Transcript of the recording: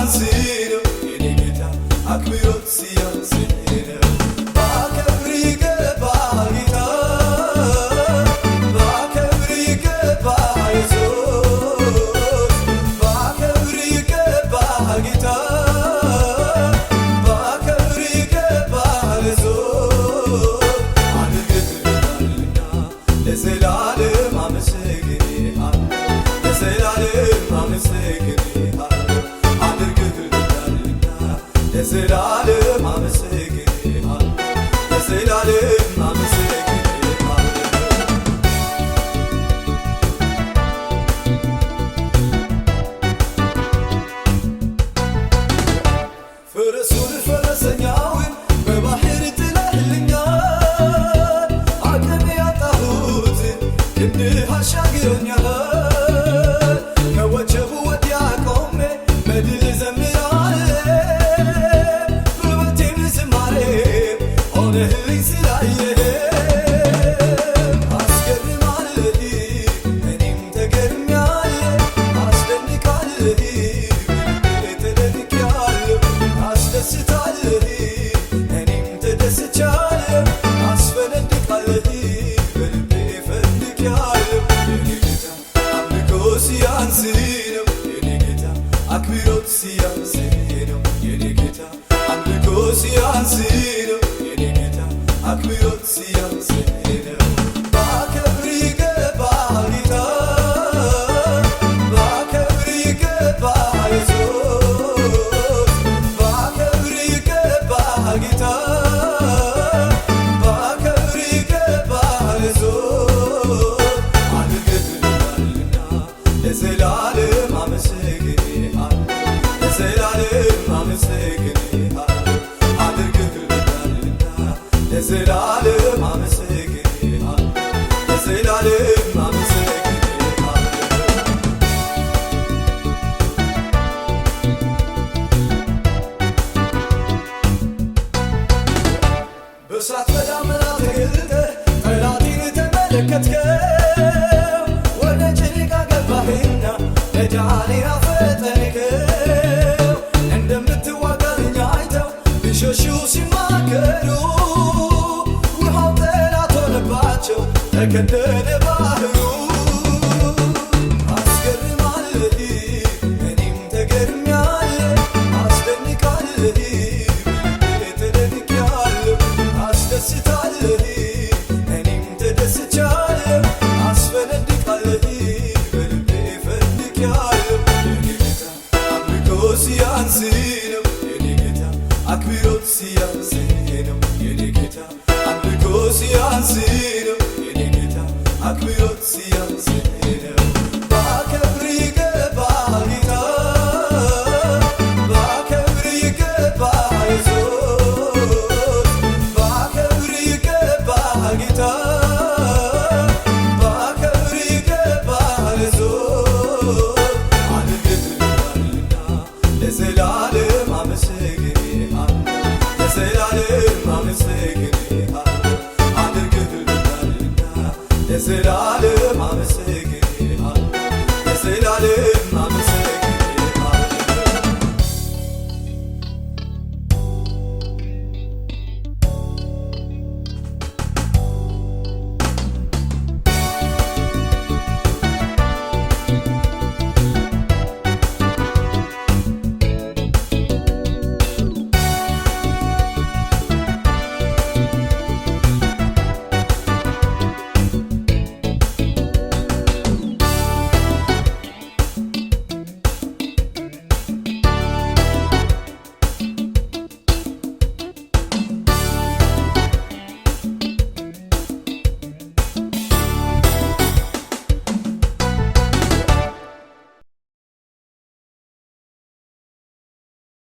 ሲያንስነው የኔ ጌታ አክብሮት ሲያንስነው ባከብር ይገባህ ጌታ ባከብር ይገባህ ኢየሱስ ባከብር ይገባህ ጌታ ባከብር ይገባህ ኢየሱስ አድርገህልኛልና ለዘላለም አመሰግንሃለሁ ለዘላለም አመሰግንሃለሁ ለዘላለም አመሰግንሃለሁ ለዘላለም አመሰግንሃለሁ ፈረሱን ፈረሰኛውን በባህር ጥለህልኛል አቅም ያጣሁትን ክንድህ አሻግሮኛል ከወጀቡ ወዲያ ቆሜ በድል ሆነህልኝ ስላየህ አስገርማለህ እኔም ተገርሜያለሁ አስደንቃለህ በልቤ ተደንቄያለሁ አስደስታለህ እኔም ተደስቻለሁ አስፈነድቃለህ በልቤ ፈንድቄያለሁ የኔ ጌታ አምልኮ ሲያንስ ነው የኔ ጌታ አክብሮት ሲያንስ ነው የኔ ጌታ አምልኮ ሲያንስ ነው አክብሮት ሲያንስነው ባከብር ይገባህ ጌታ ባከብር ይገባህ ኢየሱስ ባከብር ይገባህ ጌታ ባከብር ይገባህ ኢየሱስ አድርገህልኛልና ለዘላለም አመሰግንሃለሁ ለዘላለም አመሰግንሃለሁ ለዘላለም አመሰግንሃለሁ ለዘላለም አመሰግንሃለሁ በእሳት በደመና ተገልጠህ ጠላቴን ተመለከትከው ወደ ጭንቅ ገባህና መዳኔን አፈጠንከው እንደምትዋጋልኝ አይተው ሊሸሹ ሲማከሩ ተከደነ ባህሩ አስገርማለህ እኔም ተገርሜያለሁ አስደንቃለህ በልቤ ተደንቄያለሁ አስደስታለህ እኔም ተደስቻለሁ አስፈነድቃለህ በልቤ ፈንድቄያለሁ የኔ ጌታ አምልኮ ሲያንስ ነው የኔ ጌታ አክብሮት ሲያንስ ነው የኔ ጌታ አምልኮ ሲያንስ ነው አክብሮት ሲያንስነው ባከብር ይገባህ ጌታ ባከብር ይገባህ ኢየሱስ ባከብር ይገባህ ጌታ ባከብር ይገባህ ኢየሱስ አድርገህልኛልና ለዘላለም አመሰግንሃለሁ ለዘላለም አመሰግንሃለሁ አድርገህልኛልና ለዘላለም